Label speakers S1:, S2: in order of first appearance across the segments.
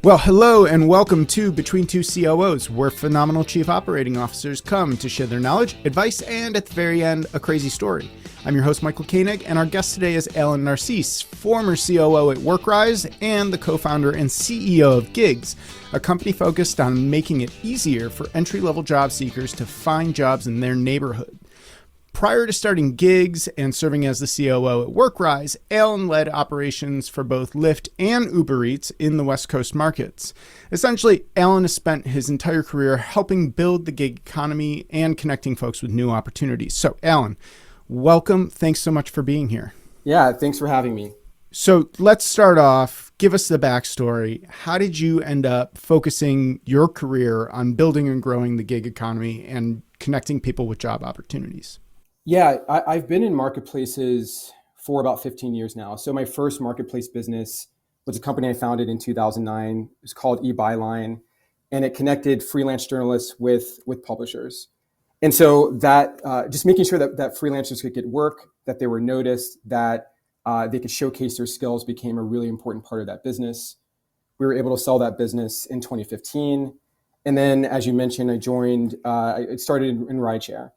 S1: Well, hello and welcome to Between Two COOs, where phenomenal chief operating officers come to share their knowledge, advice, and at the very end, a crazy story. I'm your host, Michael Koenig, and our guest today is Allen Narcisse, former COO at Workrise and the co-founder and CEO of Gigs, a company focused on making it easier for entry-level job seekers to find jobs in their neighborhood. Prior to starting Gigs and serving as the COO at Workrise, Allen led operations for both Lyft and Uber Eats in the West Coast markets. Essentially, Allen has spent his entire career helping build the gig economy and connecting folks with new opportunities. So, Allen, welcome. Thanks so much for being here.
S2: Yeah, thanks for having me.
S1: So let's start off. Give us the backstory. How did you end up focusing your career on building and growing the gig economy and connecting people with job opportunities?
S2: Yeah, I've been in marketplaces for about 15 years now. So my first marketplace business was a company I founded in 2009. It was called eBuyLine, and it connected freelance journalists with publishers. And so that just making sure that freelancers could get work, that they were noticed, that they could showcase their skills became a really important part of that business. We were able to sell that business in 2015. And then, as you mentioned, I started in rideshare.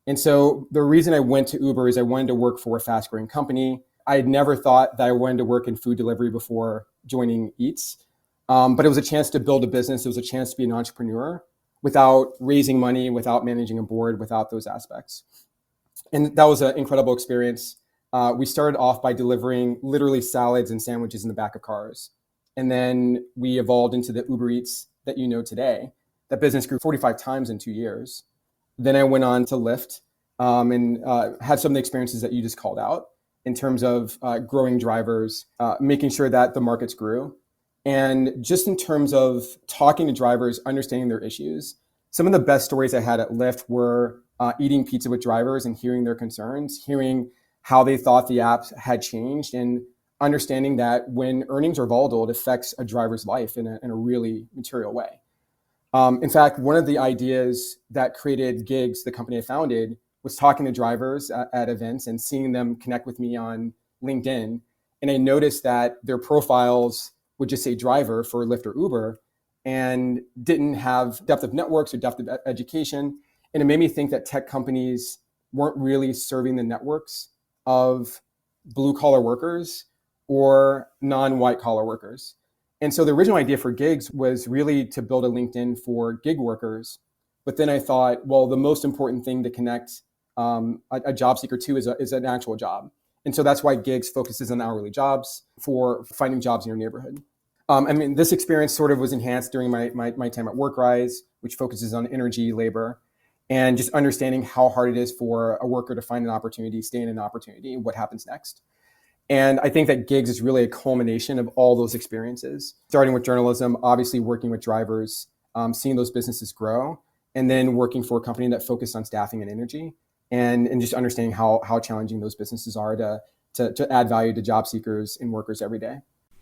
S2: And so the reason I went to Uber is I wanted to work for a fast growing company. I had never thought that I wanted to work in food delivery before joining Eats. But it was a chance to build a business. It was a chance to be an entrepreneur without raising money, without managing a board, without those aspects. And that was an incredible experience. We started off by delivering literally salads and sandwiches in the back of cars. And then we evolved into the Uber Eats that you know today. That business grew 45 times in 2 years. Then I went on to Lyft and had some of the experiences that you just called out in terms of growing drivers, making sure that the markets grew. And just in terms of talking to drivers, understanding their issues, some of the best stories I had at Lyft were eating pizza with drivers and hearing their concerns, hearing how they thought the app had changed, and understanding that when earnings are volatile, it affects a driver's life in a really material way. In fact, one of the ideas that created Gigs, the company I founded, was talking to drivers at events and seeing them connect with me on LinkedIn. And I noticed that their profiles would just say driver for Lyft or Uber and didn't have depth of networks or depth of education. And it made me think that tech companies weren't really serving the networks of blue collar workers or non-white collar workers. And so the original idea for Gigs was really to build a LinkedIn for gig workers. But then I thought, well, the most important thing to connect a job seeker to is an actual job. And so that's why Gigs focuses on hourly jobs for finding jobs in your neighborhood. This experience sort of was enhanced during my time at Workrise, which focuses on energy, labor, and just understanding how hard it is for a worker to find an opportunity, stay in an opportunity, what happens next. And I think that Gigs is really a culmination of all those experiences, starting with journalism, obviously working with drivers, seeing those businesses grow, and then working for a company that focused on staffing and energy, and just understanding how challenging those businesses are to add value to job seekers and workers every day.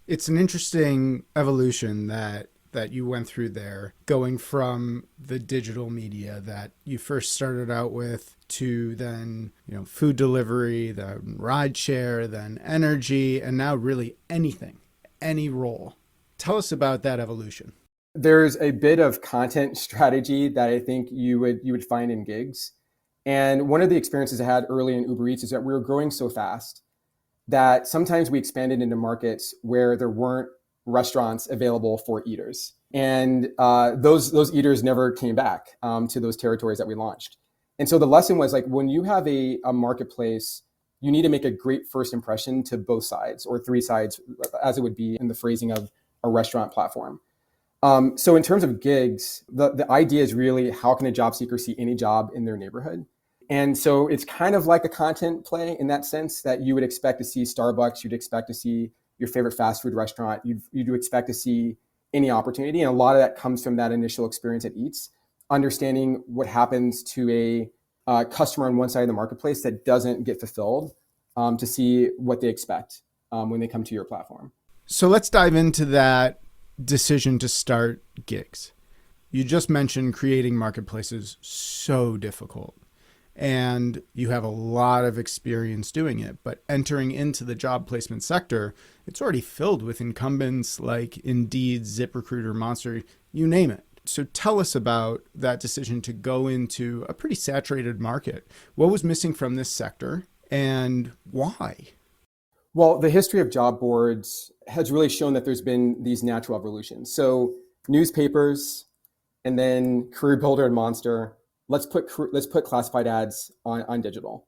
S1: It's an interesting evolution that you went through there, going from the digital media that you first started out with to then, food delivery, then rideshare, then energy, and now really anything, any role. Tell us about that evolution.
S2: There's a bit of content strategy that I think you would find in Gigs. And one of the experiences I had early in Uber Eats is that we were growing so fast that sometimes we expanded into markets where there weren't restaurants available for eaters. And those eaters never came back to those territories that we launched. And so the lesson was, like, when you have a marketplace, you need to make a great first impression to both sides, or three sides, as it would be in the phrasing of a restaurant platform. So in terms of Gigs, the idea is really, how can a job seeker see any job in their neighborhood? And so it's kind of like a content play in that sense, that you would expect to see Starbucks, you'd expect to see your favorite fast food restaurant, you'd expect to see any opportunity. And a lot of that comes from that initial experience at Eats, understanding what happens to a customer on one side of the marketplace that doesn't get fulfilled, to see what they expect when they come to your platform.
S1: So let's dive into that decision to start Gigs. You just mentioned creating marketplaces so difficult. and you have a lot of experience doing it. But entering into the job placement sector, it's already filled with incumbents like Indeed, ZipRecruiter, Monster, you name it. So tell us about that decision to go into a pretty saturated market. What was missing from this sector and why?
S2: Well, the history of job boards has really shown that there's been these natural evolutions. So newspapers, and then Career Builder and Monster, let's put classified ads on digital.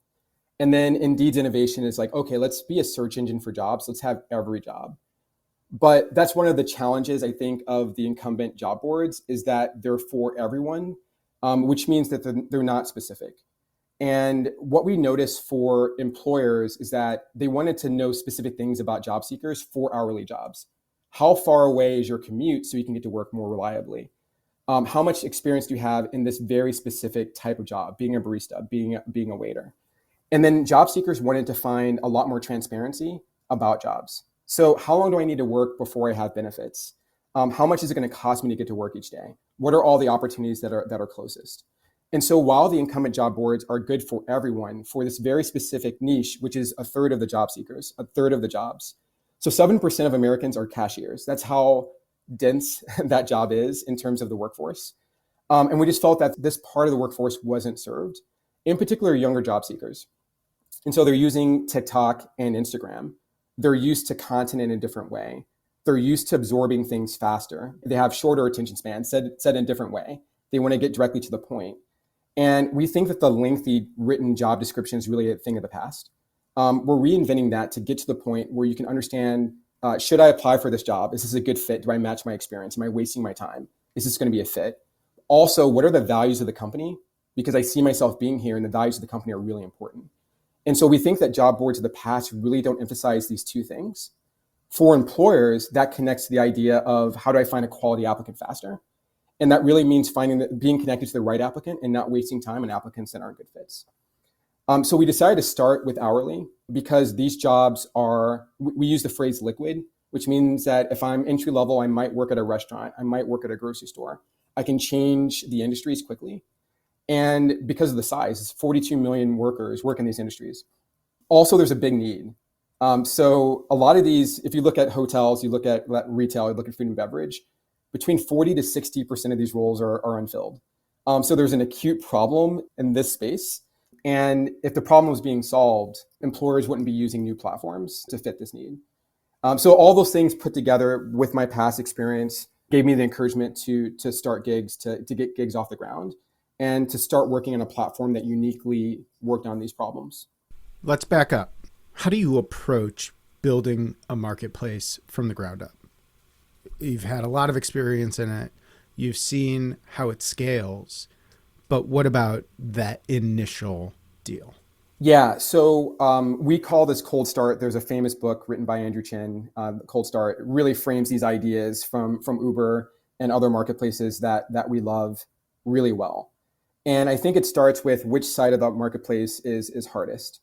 S2: And then Indeed's innovation is like, okay, let's be a search engine for jobs. Let's have every job. But that's one of the challenges, I think, of the incumbent job boards is that they're for everyone, which means that they're not specific. And what we noticed for employers is that they wanted to know specific things about job seekers for hourly jobs. How far away is your commute so you can get to work more reliably? How much experience do you have in this very specific type of job, being a barista, being a waiter? And then job seekers wanted to find a lot more transparency about jobs. So how long do I need to work before I have benefits? How much is it going to cost me to get to work each day? What are all the opportunities that are closest? And so while the incumbent job boards are good for everyone, for this very specific niche, which is a third of the job seekers, a third of the jobs. So 7% of Americans are cashiers. That's how dense that job is in terms of the workforce. And we just felt that this part of the workforce wasn't served, in particular, younger job seekers. And so they're using TikTok and Instagram. They're used to content in a different way. They're used to absorbing things faster. They have shorter attention spans, said in a different way. They want to get directly to the point. And we think that the lengthy written job description is really a thing of the past. We're reinventing that to get to the point where you can understand, should I apply for this job? Is this a good fit? Do I match my experience? Am I wasting my time? Is this going to be a fit? Also, what are the values of the company? Because I see myself being here and the values of the company are really important. And so we think that job boards of the past really don't emphasize these two things. For employers, that connects to the idea of how do I find a quality applicant faster? And that really means being connected to the right applicant and not wasting time on applicants that aren't good fits. So we decided to start with hourly because these jobs we use the phrase liquid, which means that if I'm entry level, I might work at a restaurant, I might work at a grocery store. I can change the industries quickly. And because of the size, 42 million workers work in these industries. Also, there's a big need. So a lot of these, if you look at hotels, you look at retail, you look at food and beverage, between 40 to 60% of these roles are unfilled. So there's an acute problem in this space. And if the problem was being solved, employers wouldn't be using new platforms to fit this need. So all those things put together with my past experience gave me the encouragement to start gigs, to get gigs off the ground, and to start working on a platform that uniquely worked on these problems.
S1: Let's back up. How do you approach building a marketplace from the ground up? You've had a lot of experience in it. You've seen how it scales. But what about that initial deal?
S2: Yeah, so we call this cold start. There's a famous book written by Andrew Chin, Cold Start. It really frames these ideas from Uber and other marketplaces that we love really well. And I think it starts with which side of the marketplace is hardest.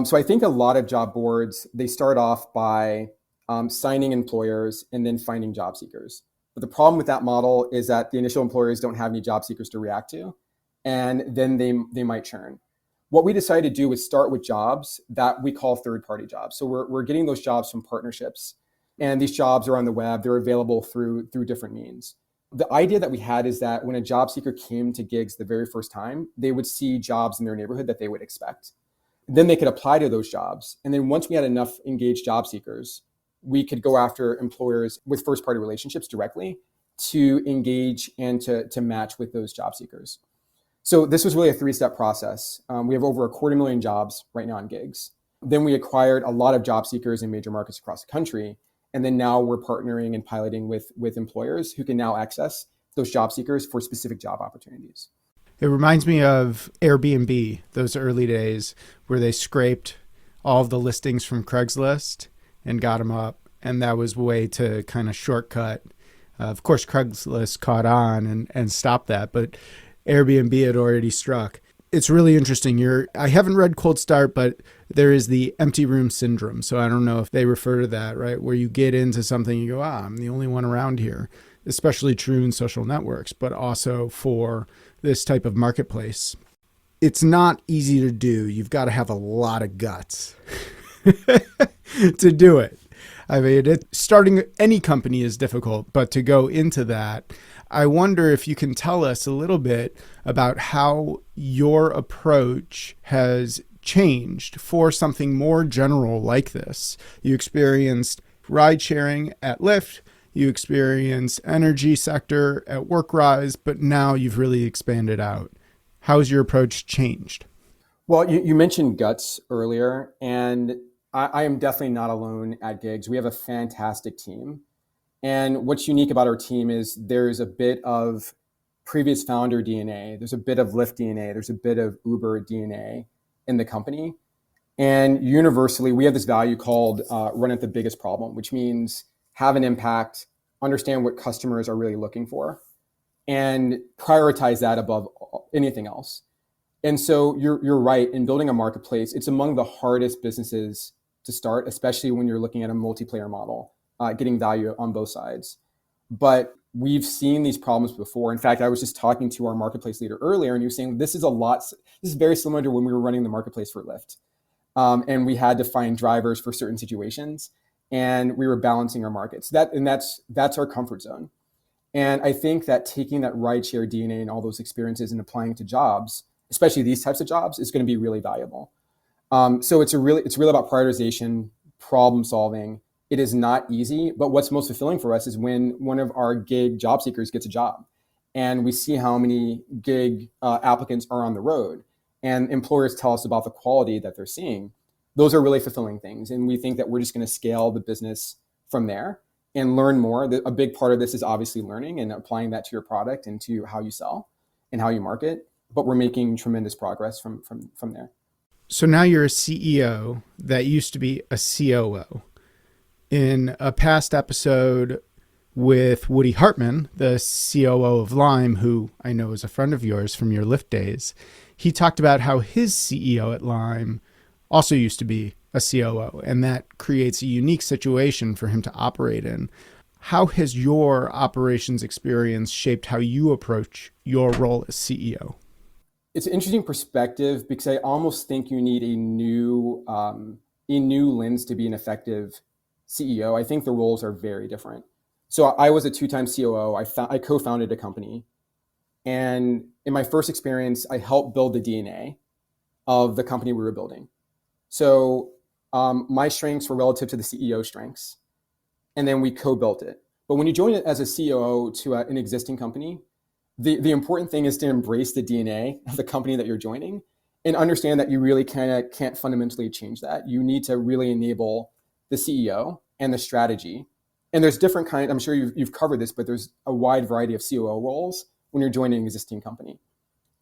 S2: So I think a lot of job boards, they start off by signing employers and then finding job seekers. But the problem with that model is that the initial employers don't have any job seekers to react to, and then they might churn. What we decided to do was start with jobs that we call third-party jobs. So we're getting those jobs from partnerships, and these jobs are on the web. They're available through different means. The idea that we had is that when a job seeker came to gigs the very first time, they would see jobs in their neighborhood that they would expect. Then they could apply to those jobs. And then once we had enough engaged job seekers, we could go after employers with first-party relationships directly to engage and to match with those job seekers. So this was really a three-step process. We have over 250,000 jobs right now on gigs. Then we acquired a lot of job seekers in major markets across the country. And then now we're partnering and piloting with employers who can now access those job seekers for specific job opportunities.
S1: It reminds me of Airbnb, those early days where they scraped all of the listings from Craigslist and got them up. And that was a way to kind of shortcut. Of course, Craigslist caught on and stopped that, but Airbnb had already struck. It's really interesting. I haven't read Cold Start, but there is the empty room syndrome. So I don't know if they refer to that, right? Where you get into something, you go, I'm the only one around here, especially true in social networks, but also for this type of marketplace. it's not easy to do. You've got to have a lot of guts to do it. I mean, starting any company is difficult, but to go into that, I wonder if you can tell us a little bit about how your approach has changed for something more general like this. You experienced ride sharing at Lyft, you experienced energy sector at Workrise, but now you've really expanded out. How's your approach changed?
S2: Well, you mentioned guts earlier, and I am definitely not alone at Gigs. We have a fantastic team. And what's unique about our team is there's a bit of previous founder DNA, there's a bit of Lyft DNA, there's a bit of Uber DNA in the company. And universally, we have this value called run at the biggest problem, which means have an impact, understand what customers are really looking for, and prioritize that above anything else. And so you're right, in building a marketplace, it's among the hardest businesses to start, especially when you're looking at a multiplayer model, getting value on both sides. But we've seen these problems before. In fact, I was just talking to our marketplace leader earlier, and he was saying this is very similar to when we were running the marketplace for Lyft. And we had to find drivers for certain situations, and we were balancing our markets. That's our comfort zone. And I think that taking that rideshare DNA and all those experiences and applying it to jobs, especially these types of jobs, is going to be really valuable. So it's really about prioritization, problem solving. It is not easy, but what's most fulfilling for us is when one of our gig job seekers gets a job, and we see how many gig applicants are on the road, and employers tell us about the quality that they're seeing. Those are really fulfilling things, and we think that we're just going to scale the business from there and learn more. A big part of this is obviously learning and applying that to your product and to how you sell and how you market. But we're making tremendous progress from there.
S1: So now you're a CEO that used to be a COO. In a past episode with Woody Hartman, the COO of Lime, who I know is a friend of yours from your Lyft days, he talked about how his CEO at Lime also used to be a COO, and that creates a unique situation for him to operate in. How has your operations experience shaped how you approach your role as CEO?
S2: It's an interesting perspective because I almost think you need a new lens to be an effective CEO. I think the roles are very different. So I was a two-time COO. I co-founded a company. And in my first experience, I helped build the DNA of the company we were building. So my strengths were relative to the CEO strengths. And then we co-built it. But when you join it as a COO to an existing company, the important thing is to embrace the DNA of the company that you're joining and understand that you really can't fundamentally change that. You need to really enable the CEO and the strategy. And there's different kinds, I'm sure you've covered this, but there's a wide variety of COO roles when you're joining an existing company.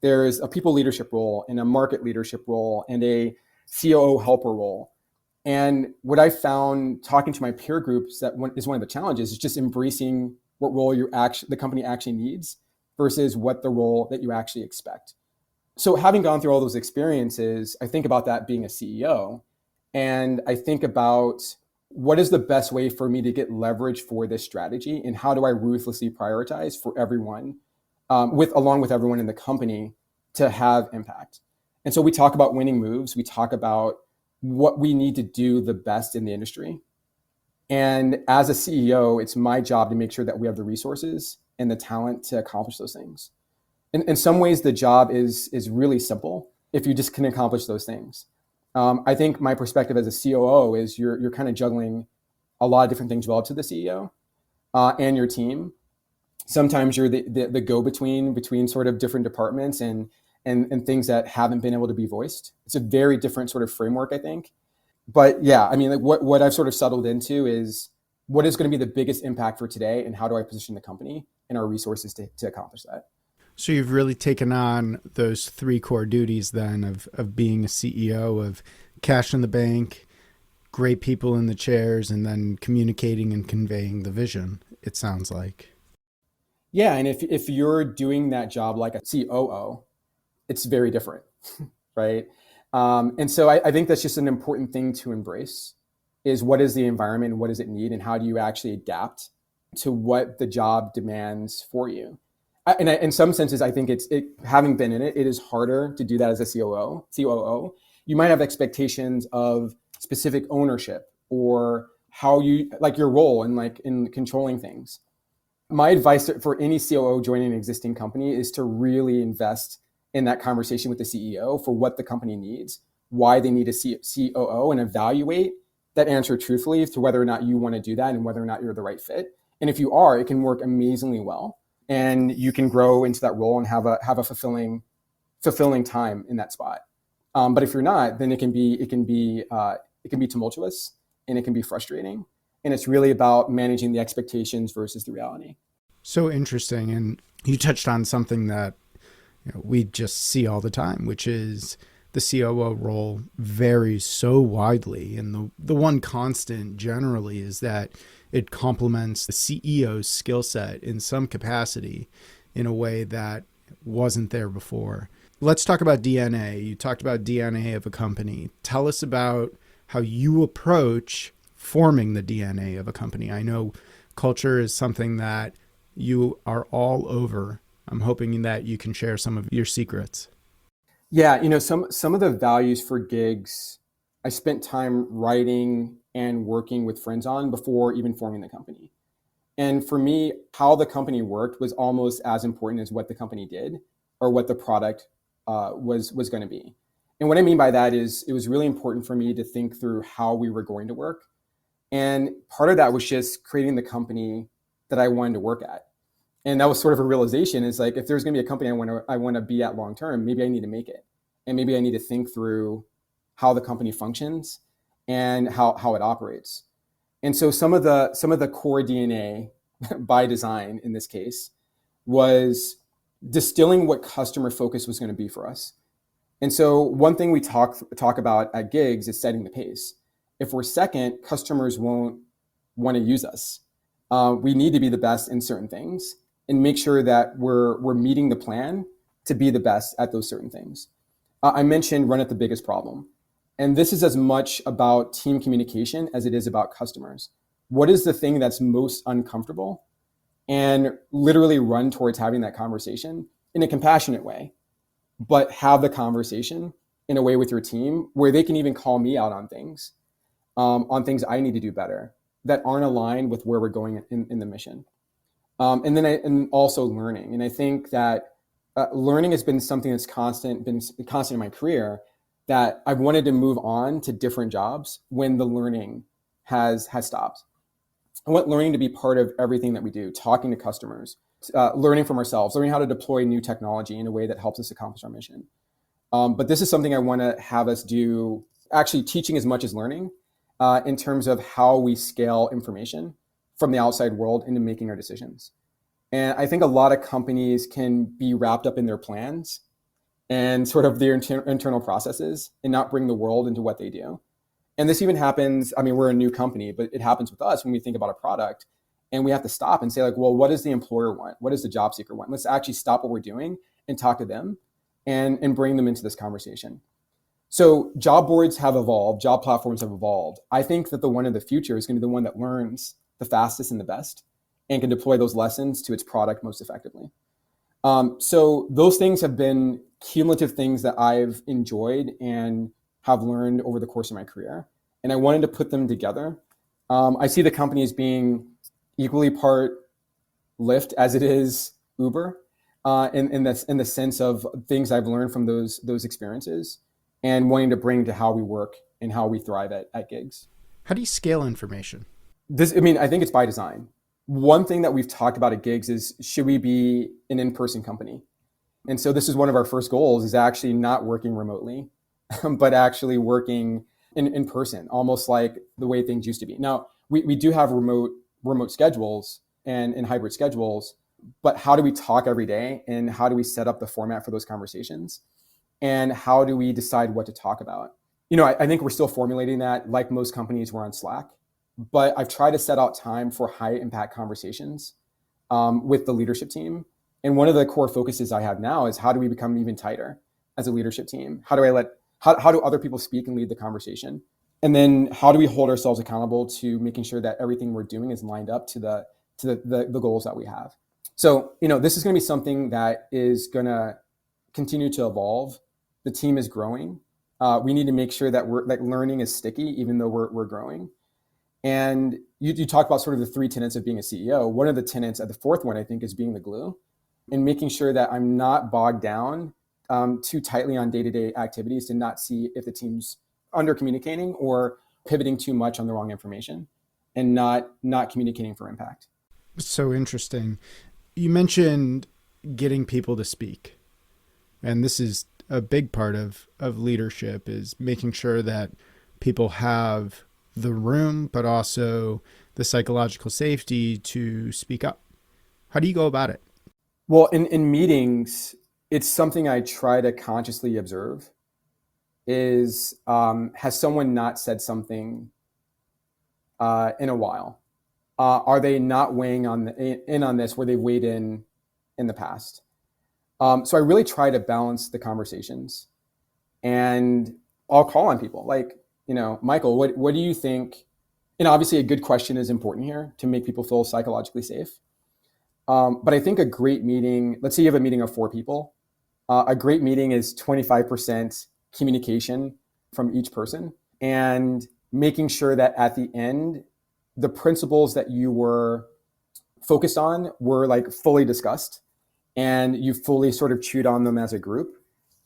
S2: There's a people leadership role and a market leadership role and a COO helper role. And what I found talking to my peer groups that is one of the challenges is just embracing what role the company actually needs versus what the role that you actually expect. So having gone through all those experiences, I think about that being a CEO. And I think about what is the best way for me to get leverage for this strategy and how do I ruthlessly prioritize for everyone, along with everyone in the company to have impact. And so we talk about winning moves. We talk about what we need to do the best in the industry. And as a CEO, it's my job to make sure that we have the resources and the talent to accomplish those things. In some ways, the job is really simple if you just can accomplish those things. I think my perspective as a COO is you're kind of juggling a lot of different things relative to the CEO and your team. Sometimes you're the go-between between sort of different departments and things that haven't been able to be voiced. It's a very different sort of framework, I think. But yeah, I mean, like what I've sort of settled into is what is going to be the biggest impact for today and how do I position the company and our resources to accomplish that.
S1: So you've really taken on those three core duties then of being a CEO, of cash in the bank, great people in the chairs, and then communicating and conveying the vision, it sounds like.
S2: Yeah, and if you're doing that job like a COO, it's very different, right? And so I think that's just an important thing to embrace is what is the environment and what does it need and how do you actually adapt to what the job demands for you? In some senses, I think having been in it, it is harder to do that as a COO. You might have expectations of specific ownership or how you like your role in controlling things. My advice for any COO joining an existing company is to really invest in that conversation with the CEO for what the company needs, why they need a COO, and evaluate that answer truthfully to whether or not you want to do that and whether or not you're the right fit. And if you are, it can work amazingly well, and you can grow into that role and have a fulfilling time in that spot. But if you're not, then it can be tumultuous and it can be frustrating. And it's really about managing the expectations versus the reality.
S1: So interesting. And you touched on something that we just see all the time, which is the COO role varies so widely. And the one constant generally is that it complements the CEO's skill set in some capacity in a way that wasn't there before. Let's talk about DNA. You talked about DNA of a company. Tell us about how you approach forming the DNA of a company. I know culture is something that you are all over. I'm hoping that you can share some of your secrets.
S2: Yeah, some of the values for gigs, I spent time writing and working with friends on before even forming the company. And for me, how the company worked was almost as important as what the company did or what the product was going to be. And what I mean by that is it was really important for me to think through how we were going to work. And part of that was just creating the company that I wanted to work at. And that was sort of a realization is like, if there's going to be a company I want to be at long term, maybe I need to make it. And maybe I need to think through how the company functions and how it operates. And so some of the core DNA by design in this case was distilling what customer focus was going to be for us. And so one thing we talk about at gigs is setting the pace. If we're second, customers won't want to use us. We need to be the best in certain things and make sure that we're meeting the plan to be the best at those certain things. I mentioned run at the biggest problem. And this is as much about team communication as it is about customers. What is the thing that's most uncomfortable? And literally run towards having that conversation in a compassionate way, but have the conversation in a way with your team where they can even call me out on things I need to do better that aren't aligned with where we're going in the mission. And also learning. And I think that learning has been something that's constant in my career, that I've wanted to move on to different jobs when the learning has stopped. I want learning to be part of everything that we do, talking to customers, learning from ourselves, learning how to deploy new technology in a way that helps us accomplish our mission. But this is something I want to have us do, actually teaching as much as learning in terms of how we scale information from the outside world into making our decisions. And I think a lot of companies can be wrapped up in their plans and sort of their internal processes and not bring the world into what they do. And this even happens, we're a new company, but it happens with us when we think about a product and we have to stop and say like, well, what does the employer want? What does the job seeker want? Let's actually stop what we're doing and talk to them and bring them into this conversation. So job boards have evolved, job platforms have evolved. I think that the one in the future is going to be the one that learns the fastest and the best and can deploy those lessons to its product most effectively. So those things have been cumulative things that I've enjoyed and have learned over the course of my career. And I wanted to put them together. I see the company as being equally part Lyft as it is Uber, in the sense of things I've learned from those experiences and wanting to bring to how we work and how we thrive at gigs.
S1: How do you scale information?
S2: I think it's by design. One thing that we've talked about at gigs is, should we be an in-person company? And so this is one of our first goals, is actually not working remotely, but actually working in person, almost like the way things used to be. Now, we do have remote schedules and hybrid schedules, but how do we talk every day and how do we set up the format for those conversations? And how do we decide what to talk about? I think we're still formulating that. Like most companies, we're on Slack, but I've tried to set out time for high impact conversations with the leadership team. And one of the core focuses I have now is, how do we become even tighter as a leadership team? How do other people speak and lead the conversation? And then how do we hold ourselves accountable to making sure that everything we're doing is lined up to the goals that we have? So, this is going to be something that is going to continue to evolve. The team is growing. We need to make sure that learning is sticky, even though we're growing. And you talk about sort of the three tenets of being a CEO. One of the tenets, the fourth one, I think, is being the glue and making sure that I'm not bogged down too tightly on day-to-day activities to not see if the team's under communicating or pivoting too much on the wrong information and not communicating for impact.
S1: So interesting. You mentioned getting people to speak. And this is a big part of leadership, is making sure that people have the room, but also the psychological safety to speak up. How do you go about it?
S2: Well, in meetings, it's something I try to consciously observe is, has someone not said something in a while? Are they not weighing in on this where they've weighed in the past? So I really try to balance the conversations, and I'll call on people like, Michael, what do you think? And obviously a good question is important here to make people feel psychologically safe. But I think a great meeting, let's say you have a meeting of 4 people, a great meeting is 25% communication from each person, and making sure that at the end, the principles that you were focused on were like fully discussed and you fully sort of chewed on them as a group.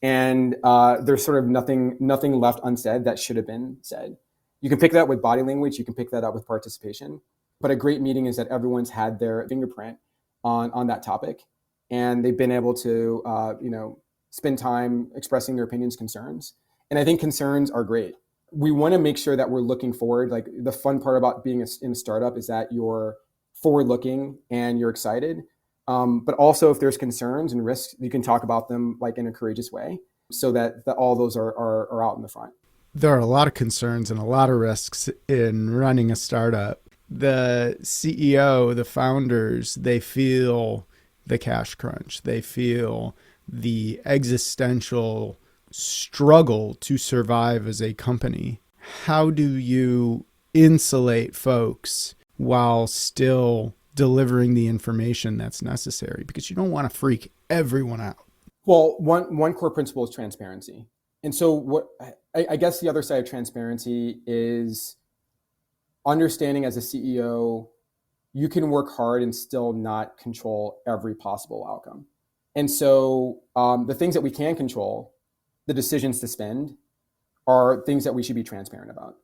S2: And there's sort of nothing left unsaid that should have been said. You can pick that up with body language. You can pick that up with participation. But a great meeting is that everyone's had their fingerprint on that topic, and they've been able to spend time expressing their opinions, concerns. And I think concerns are great. We want to make sure that we're looking forward. Like, the fun part about being in a startup is that you're forward looking and you're excited. But also, if there's concerns and risks, you can talk about them like in a courageous way, so that all those are out in the front.
S1: There are a lot of concerns and a lot of risks in running a startup. The CEO, the founders, they feel the cash crunch. They feel the existential struggle to survive as a company. How do you insulate folks while still delivering the information that's necessary? Because you don't want to freak everyone out.
S2: Well, one core principle is transparency. And so what I guess the other side of transparency is understanding, as a CEO, you can work hard and still not control every possible outcome. And so the things that we can control, the decisions to spend, are things that we should be transparent about.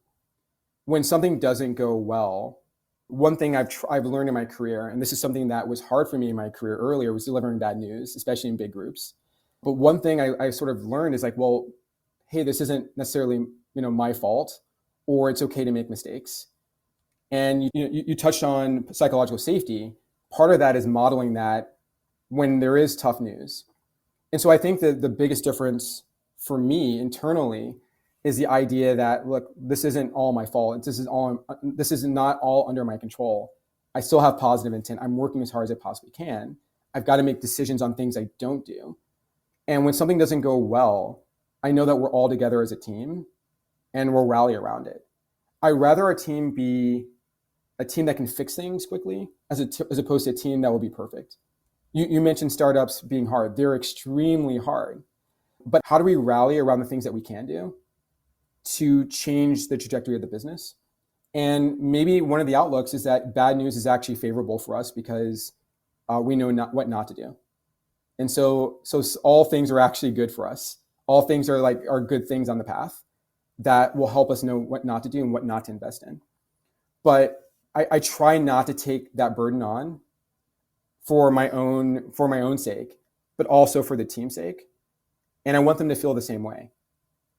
S2: When something doesn't go well, one thing I've learned in my career, and this is something that was hard for me in my career earlier, was delivering bad news, especially in big groups. But one thing I sort of learned is like, well, hey, this isn't necessarily my fault, or it's okay to make mistakes. And you touched on psychological safety. Part of that is modeling that when there is tough news. And so I think that the biggest difference for me internally is the idea that, look, this isn't all my fault. This is not all under my control. I still have positive intent. I'm working as hard as I possibly can. I've got to make decisions on things I don't do. And when something doesn't go well, I know that we're all together as a team and we'll rally around it. I'd rather our team be a team that can fix things quickly as opposed to a team that will be perfect. You mentioned startups being hard. They're extremely hard. But how do we rally around the things that we can do to change the trajectory of the business? And maybe one of the outlooks is that bad news is actually favorable for us because we know what not to do. And so all things are actually good for us. All things are good things on the path that will help us know what not to do and what not to invest in. But I try not to take that burden on for my own sake, but also for the team's sake. And I want them to feel the same way,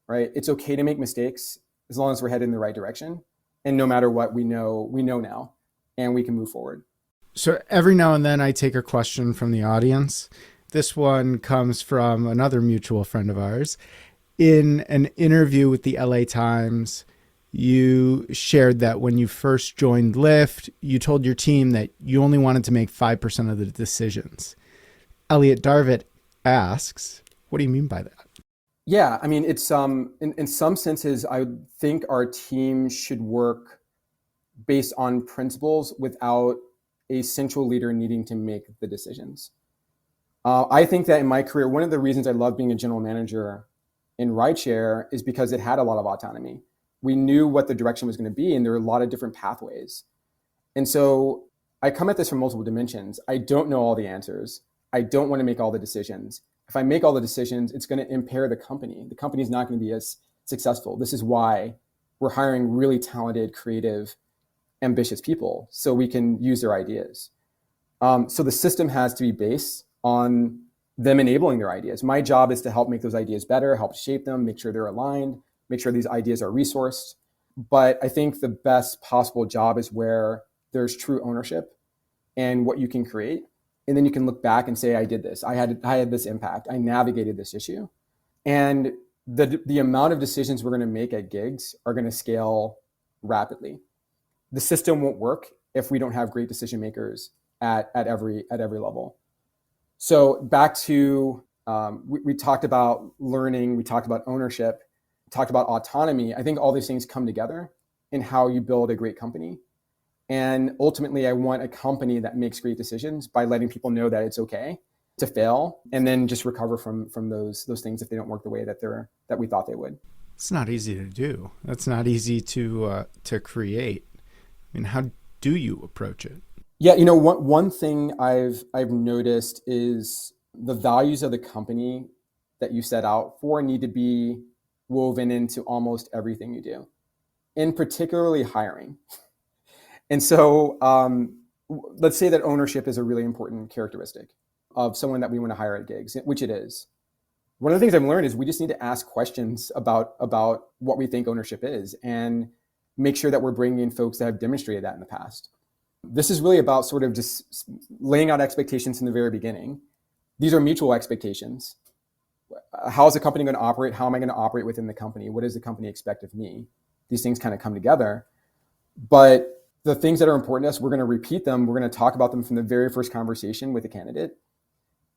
S2: right? It's okay to make mistakes as long as we're headed in the right direction. And no matter what, we know now, and we can move forward.
S1: So every now and then I take a question from the audience. This one comes from another mutual friend of ours. In an interview with the LA Times, you shared that when you first joined Lyft, you told your team that you only wanted to make 5% of the decisions. Elliot Darvit asks, what do you mean by that?
S2: Yeah, I mean, it's in some senses, I think our team should work based on principles without a central leader needing to make the decisions. I think that in my career, one of the reasons I love being a general manager in rideshare is because it had a lot of autonomy. We knew what the direction was going to be, and there were a lot of different pathways. And so I come at this from multiple dimensions. I don't know all the answers. I don't want to make all the decisions. If I make all the decisions, it's going to impair the company. The company's not going to be as successful. This is why we're hiring really talented, creative, ambitious people so we can use their ideas. So the system has to be based on them enabling their ideas. My job is to help make those ideas better, help shape them, make sure they're aligned, make sure these ideas are resourced. But I think the best possible job is where there's true ownership and what you can create. And then you can look back and say, I did this. I had this impact. I navigated this issue. And the amount of decisions we're going to make at gigs are going to scale rapidly. The system won't work if we don't have great decision makers at every level. So back to, we talked about learning, we talked about ownership, we talked about autonomy. I think all these things come together in how you build a great company. And ultimately, I want a company that makes great decisions by letting people know that it's okay to fail and then just recover from those things if they don't work the way that we thought they would.
S1: It's not easy to do. That's not easy to create. I mean, how do you approach it?
S2: Yeah, one thing I've noticed is the values of the company that you set out for need to be woven into almost everything you do, and particularly hiring. And so let's say that ownership is a really important characteristic of someone that we want to hire at gigs, which it is. One of the things I've learned is we just need to ask questions about what we think ownership is and make sure that we're bringing in folks that have demonstrated that in the past. This is really about sort of just laying out expectations in the very beginning. These are mutual expectations. How is the company going to operate? How am I going to operate within the company? What does the company expect of me? These things kind of come together. But the things that are important to us, we're going to repeat them. We're going to talk about them from the very first conversation with the candidate.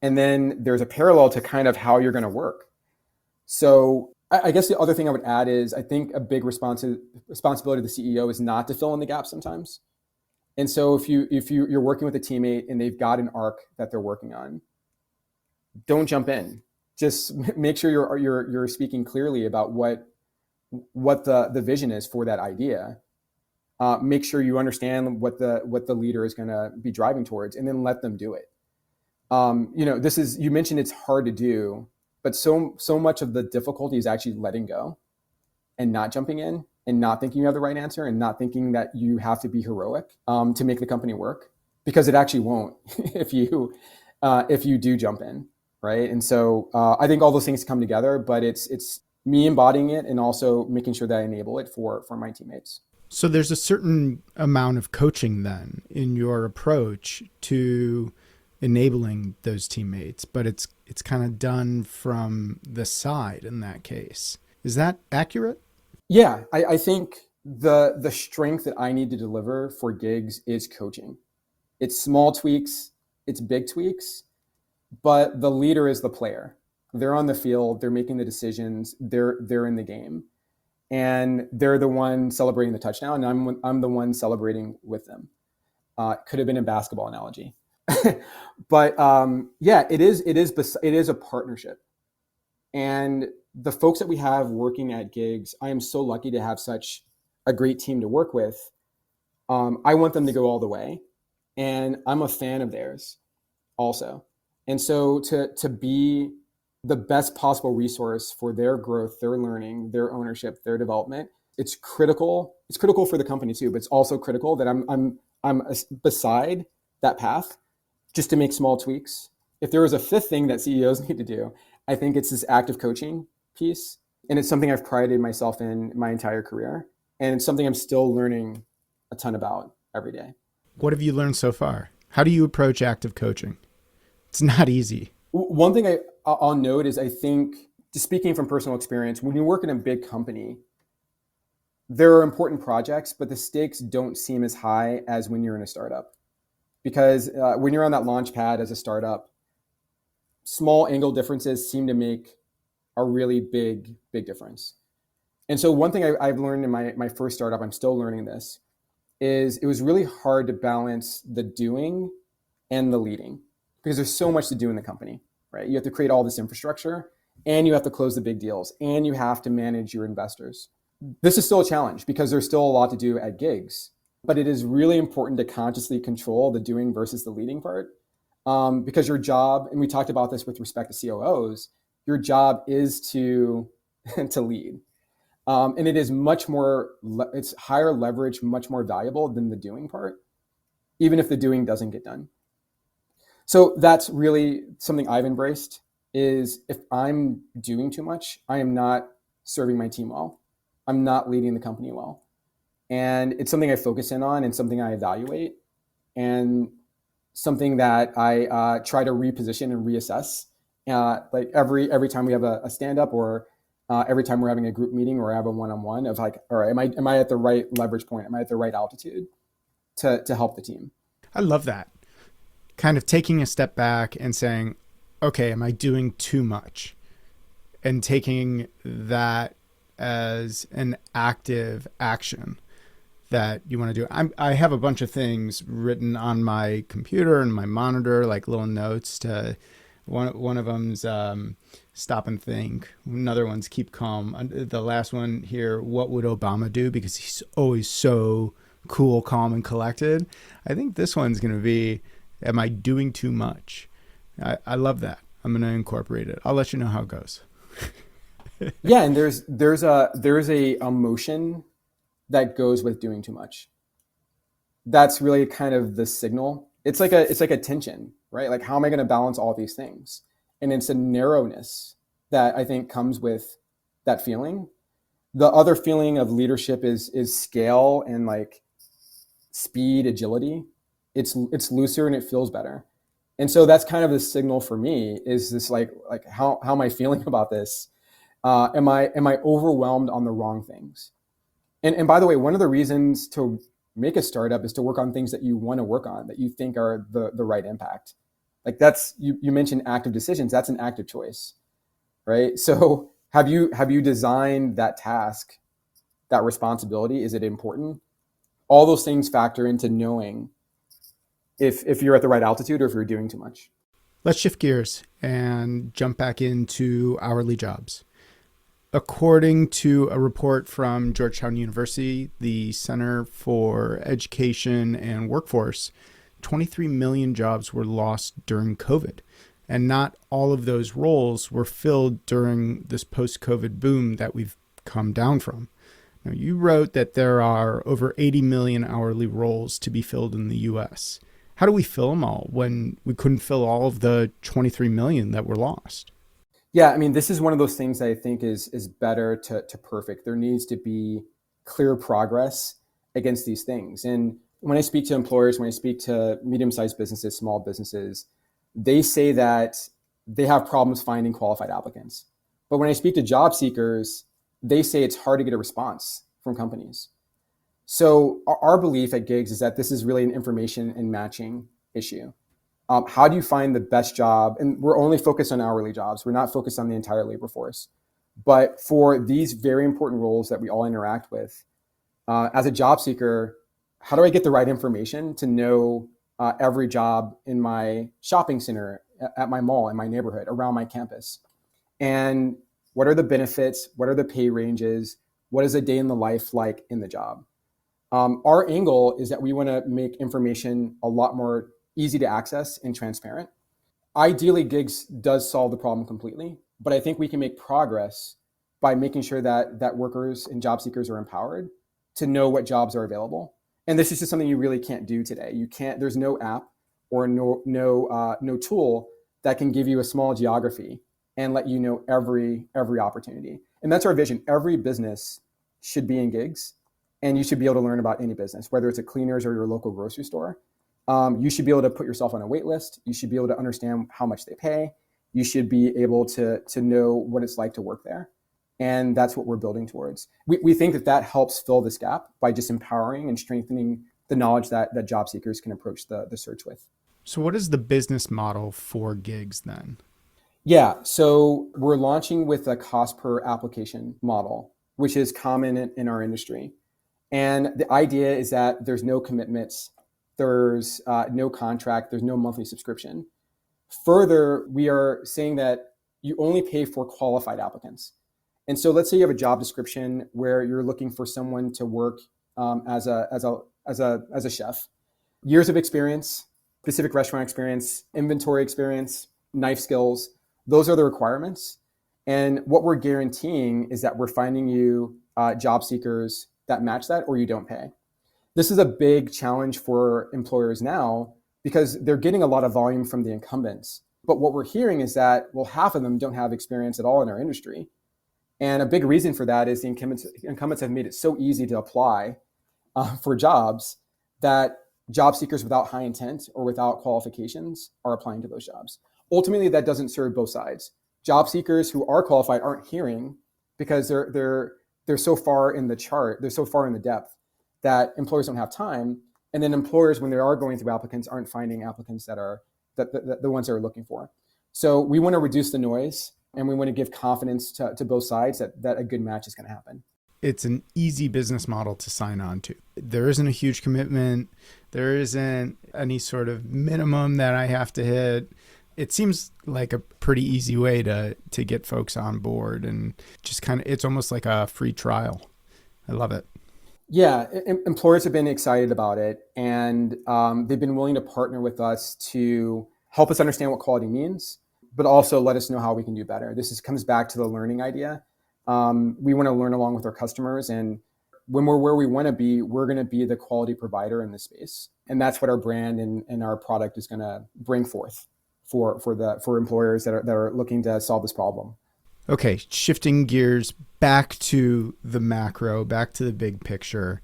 S2: And then there's a parallel to kind of how you're going to work. So I guess the other thing I would add is I think a big responsibility of the CEO is not to fill in the gaps sometimes. And so if you're working with a teammate and they've got an arc that they're working on, don't jump in. Just make sure you're speaking clearly about what the vision is for that idea. Make sure you understand what the leader is going to be driving towards, and then let them do it. You mentioned it's hard to do, but so much of the difficulty is actually letting go and not jumping in and not thinking you have the right answer and not thinking that you have to be heroic to make the company work, because it actually won't if you do jump in, right? And so I think all those things come together, but it's me embodying it and also making sure that I enable it for my teammates.
S1: So there's a certain amount of coaching then in your approach to enabling those teammates, but it's kind of done from the side in that case. Is that accurate?
S2: Yeah, I think the strength that I need to deliver for gigs is coaching. It's small tweaks, it's big tweaks, but the leader is the player. They're on the field, they're making the decisions, they're in the game. And they're the one celebrating the touchdown, and I'm the one celebrating with them. Could have been a basketball analogy. But it is a partnership. And the folks that we have working at gigs, I am so lucky to have such a great team to work with. I want them to go all the way, and I'm a fan of theirs also. And so to be the best possible resource for their growth, their learning, their ownership, their development, it's critical. It's critical for the company too, but it's also critical that I'm beside that path just to make small tweaks. If there was a fifth thing that CEOs need to do, I think it's this active coaching piece. And it's something I've prided myself in my entire career. And it's something I'm still learning a ton about every day.
S1: What have you learned so far? How do you approach active coaching? It's not easy.
S2: One thing I'll note is I think, just speaking from personal experience, when you work in a big company, there are important projects, but the stakes don't seem as high as when you're in a startup. Because when you're on that launch pad as a startup, small angle differences seem to make a really big difference. And so one thing I've learned in my first startup, I'm still learning this, is it was really hard to balance the doing and the leading because there's so much to do in the company, right? You have to create all this infrastructure and you have to close the big deals and you have to manage your investors. This is still a challenge because there's still a lot to do at gigs, but it is really important to consciously control the doing versus the leading part. Because your job, and we talked about this with respect to COOs, your job is to to lead. And it is much more, it's higher leverage, much more valuable than the doing part, even if the doing doesn't get done. So that's really something I've embraced is if I'm doing too much, I am not serving my team well. I'm not leading the company well. And it's something I focus in on and something I evaluate and something that I try to reposition and reassess. Like every time we have a stand up or every time we're having a group meeting or I have a one-on-one of like, all right, am I at the right leverage point? Am I at the right altitude to help the team?
S1: I love that. Kind of taking a step back and saying, okay, am I doing too much? And taking that as an active action that you want to do. I have a bunch of things written on my computer and my monitor, like little notes to one of them's stop and think. Another one's keep calm. The last one here, what would Obama do? Because he's always so cool, calm, and collected. I think this one's going to be, am I doing too much? I love that. I'm going to incorporate it. I'll let you know how it goes.
S2: Yeah, and there's a emotion that goes with doing too much. That's really kind of the signal. It's like a tension, right? Like how am I going to balance all these things? And it's a narrowness that I think comes with that feeling. The other feeling of leadership is scale and like speed, agility. It's looser and it feels better. And so that's kind of the signal for me is this like how am I feeling about this? Am I overwhelmed on the wrong things? And by the way, one of the reasons to make a startup is to work on things that you want to work on, that you think are the right impact. Like that's, you mentioned active decisions. That's an active choice, right? So have you designed that task, that responsibility? Is it important? All those things factor into knowing if you're at the right altitude or if you're doing too much.
S1: Let's shift gears and jump back into hourly jobs. According to a report from Georgetown University, the Center for Education and Workforce, 23 million jobs were lost during COVID. And not all of those roles were filled during this post-COVID boom that we've come down from. Now, you wrote that there are over 80 million hourly roles to be filled in the US. How do we fill them all when we couldn't fill all of the 23 million that were lost?
S2: Yeah, I mean, this is one of those things that I think is better to perfect. There needs to be clear progress against these things. And when I speak to employers, when I speak to medium-sized businesses, small businesses, they say that they have problems finding qualified applicants. But when I speak to job seekers, they say it's hard to get a response from companies. So our belief at Gigs is that this is really an information and matching issue. How do you find the best job? And we're only focused on hourly jobs. We're not focused on the entire labor force. But for these very important roles that we all interact with, as a job seeker, how do I get the right information to know every job in my shopping center, at my mall, in my neighborhood, around my campus? And what are the benefits? What are the pay ranges? What is a day in the life like in the job? Our angle is that we want to make information a lot more easy to access and transparent. Ideally, Gigs does solve the problem completely, but I think we can make progress by making sure that workers and job seekers are empowered to know what jobs are available. And this is just something you really can't do today. You can't. There's no app or no tool that can give you a small geography and let you know every opportunity. And that's our vision. Every business should be in Gigs, and you should be able to learn about any business, whether it's a cleaners or your local grocery store. You should be able to put yourself on a wait list. You should be able to understand how much they pay. You should be able to know what it's like to work there. And that's what we're building towards. We think that helps fill this gap by just empowering and strengthening the knowledge that job seekers can approach the search with.
S1: So what is the business model for Gigs then?
S2: Yeah, so we're launching with a cost per application model, which is common in our industry. And the idea is that there's no commitments, there's no contract, there's no monthly subscription. Further, we are saying that you only pay for qualified applicants. And so let's say you have a job description where you're looking for someone to work as a chef, years of experience, specific restaurant experience, inventory experience, knife skills. Those are the requirements. And what we're guaranteeing is that we're finding you job seekers that match that, or you don't pay. This is a big challenge for employers now because they're getting a lot of volume from the incumbents. But what we're hearing is that, well, half of them don't have experience at all in our industry. And a big reason for that is the incumbents have made it so easy to apply for jobs that job seekers without high intent or without qualifications are applying to those jobs. Ultimately, that doesn't serve both sides. Job seekers who are qualified aren't hearing because they're so far in the chart, they're so far in the depth that employers don't have time. And then employers, when they are going through applicants, aren't finding applicants that are the ones they're looking for. So we want to reduce the noise and we want to give confidence to both sides that a good match is going to happen.
S1: It's an easy business model to sign on to. There isn't a huge commitment. There isn't any sort of minimum that I have to hit. It seems like a pretty easy way to get folks on board and just kind of, it's almost like a free trial. I love it.
S2: Yeah, employers have been excited about it, and they've been willing to partner with us to help us understand what quality means, but also let us know how we can do better. Comes back to the learning idea. We want to learn along with our customers, and when we're where we want to be, we're going to be the quality provider in this space, and that's what our brand and our product is going to bring forth for employers that are looking to solve this problem.
S1: Okay, shifting gears back to the macro, back to the big picture.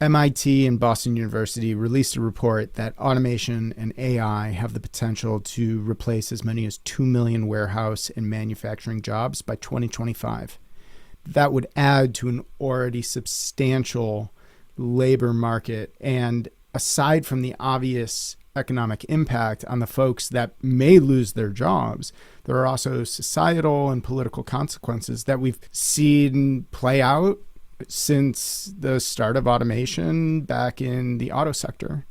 S1: MIT and Boston University released a report that automation and AI have the potential to replace as many as 2 million warehouse and manufacturing jobs by 2025. That would add to an already substantial labor market. And aside from the obvious economic impact on the folks that may lose their jobs, there are also societal and political consequences that we've seen play out since the start of automation back in the auto sector.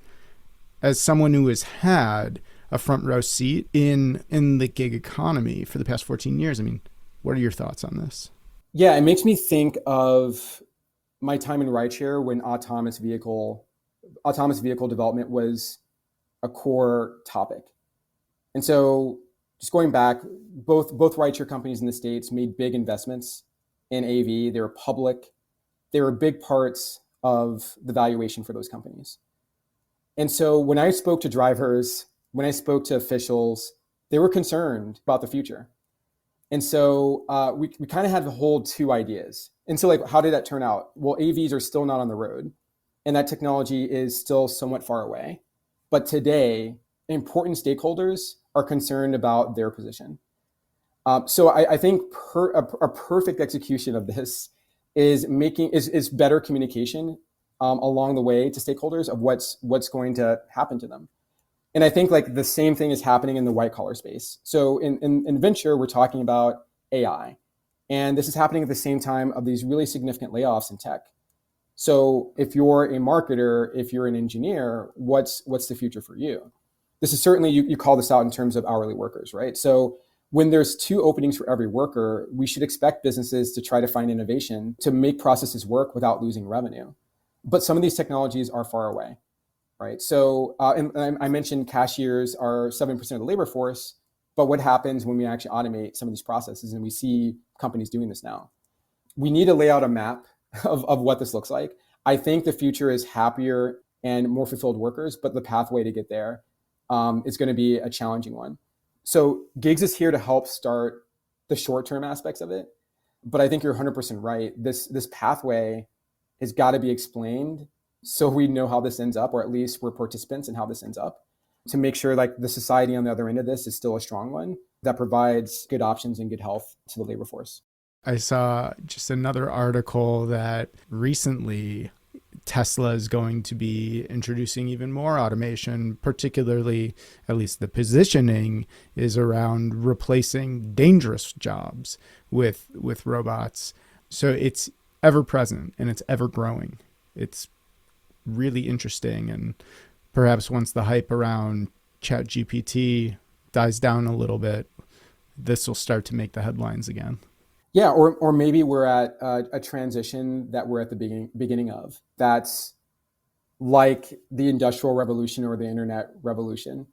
S1: As someone who has had a front row seat in the gig economy for the past 14 years, I mean, what are your thoughts on this?
S2: Yeah, it makes me think of my time in rideshare when autonomous vehicle development was a core topic. And so just going back, both rideshare companies in the States made big investments in AV. They were public. They were big parts of the valuation for those companies. And so when I spoke to drivers, when I spoke to officials, they were concerned about the future. And so we kind of had to hold two ideas. And so like, how did that turn out? Well, AVs are still not on the road, and that technology is still somewhat far away. But today, important stakeholders are concerned about their position. So I think a perfect execution of this is better communication along the way to stakeholders of what's going to happen to them. And I think like the same thing is happening in the white collar space. So in venture, we're talking about AI, and this is happening at the same time of these really significant layoffs in tech. So if you're a marketer, if you're an engineer, what's the future for you? This is certainly, you call this out in terms of hourly workers, right? So when there's 2 openings for every worker, we should expect businesses to try to find innovation to make processes work without losing revenue. But some of these technologies are far away, right? So and I mentioned cashiers are 7% of the labor force, but what happens when we actually automate some of these processes? And we see companies doing this now. We need to lay out a map of what this looks like. I think the future is happier and more fulfilled workers, but the pathway to get there is going to be a challenging one. So Gigs is here to help start the short-term aspects of it. But I think you're 100% right. This pathway has got to be explained so we know how this ends up, or at least we're participants in how this ends up, to make sure like the society on the other end of this is still a strong one that provides good options and good health to the labor force.
S1: I saw just another article that recently Tesla is going to be introducing even more automation, particularly, at least the positioning is around replacing dangerous jobs with robots. So it's ever present and it's ever growing. It's really interesting. And perhaps once the hype around ChatGPT dies down a little bit, this will start to make the headlines again.
S2: Yeah, or maybe we're at a transition that we're at the beginning of. That's like the Industrial Revolution or the Internet Revolution.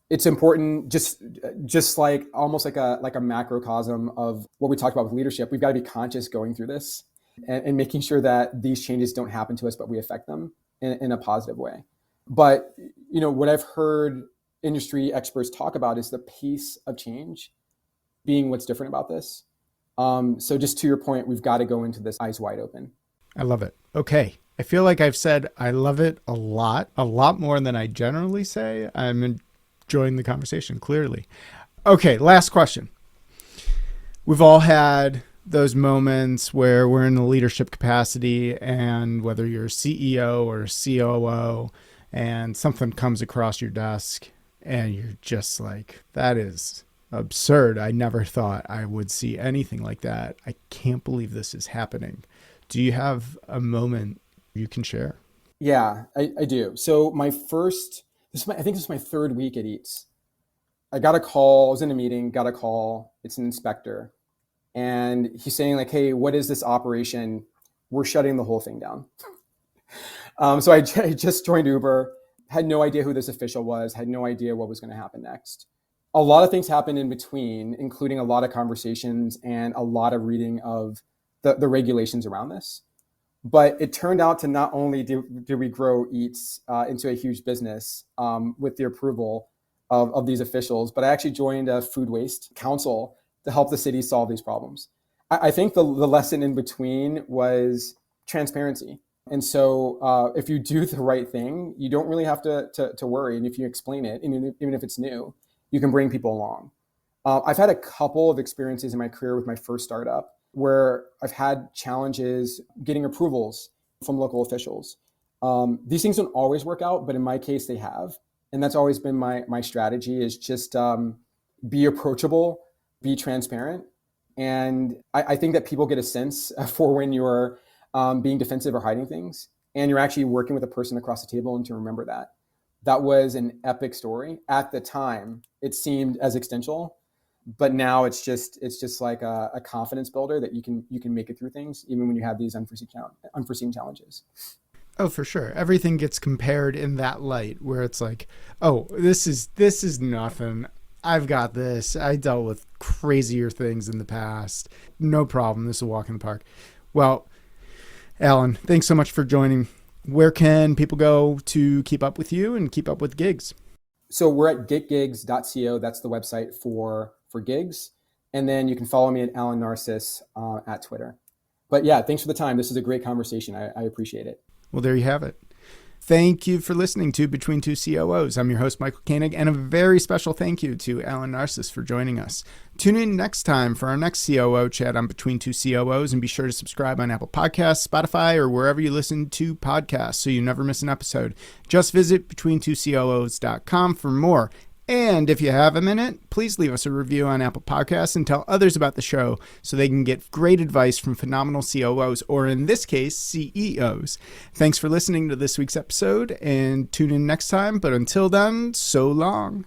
S2: It's important, just like almost like a macrocosm of what we talked about with leadership. We've got to be conscious going through this and making sure that these changes don't happen to us, but we affect them in a positive way. But what I've heard industry experts talk about is the pace of change being what's different about this. So just to your point, we've got to go into this eyes wide open.
S1: I love it. Okay. I feel like I've said I love it a lot more than I generally say. I'm enjoying the conversation, clearly. Okay, last question. We've all had those moments where we're in a leadership capacity, and whether you're CEO or COO, and something comes across your desk and you're just like, that is absurd. I never thought I would see anything like that. I can't believe this is happening. Do you have a moment you can share?
S2: Yeah, I do. So I think this is my third week at Eats. I got a call, I was in a meeting, got a call, it's an inspector. And he's saying like, hey, what is this operation? We're shutting the whole thing down. So I just joined Uber, had no idea who this official was, had no idea what was going to happen next. A lot of things happened in between, including a lot of conversations and a lot of reading of the regulations around this. But it turned out to not only do we grow Eats into a huge business with the approval of these officials, but I actually joined a food waste council to help the city solve these problems. I think the lesson in between was transparency. And so if you do the right thing, you don't really have to worry. And if you explain it, even if it's new, you can bring people along. I've had a couple of experiences in my career with my first startup where I've had challenges getting approvals from local officials. These things don't always work out, but in my case, they have. And that's always been my strategy, is just be approachable, be transparent. And I think that people get a sense for when you're being defensive or hiding things, and you're actually working with a person across the table, and to remember that. That was an epic story. At the time, it seemed as existential, but now it's just like a confidence builder that you can make it through things, even when you have these unforeseen challenges.
S1: Oh, for sure. Everything gets compared in that light where it's like, oh, this is nothing. I've got this. I dealt with crazier things in the past. No problem. This is a walk in the park. Well, Allen, thanks so much for joining. Where can people go to keep up with you and keep up with gigs?
S2: So we're at getgigs.co. That's the website for gigs. And then you can follow me at Allen Narcisse at Twitter. But yeah, thanks for the time. This is a great conversation. I appreciate it.
S1: Well, there you have it. Thank you for listening to Between Two COOs. I'm your host, Michael Koenig, and a very special thank you to Allen Narcisse for joining us. Tune in next time for our next COO chat on Between Two COOs, and be sure to subscribe on Apple Podcasts, Spotify, or wherever you listen to podcasts so you never miss an episode. Just visit between2coos.com for more. And if you have a minute, please leave us a review on Apple Podcasts and tell others about the show so they can get great advice from phenomenal COOs, or in this case, CEOs. Thanks for listening to this week's episode, and tune in next time. But until then, so long.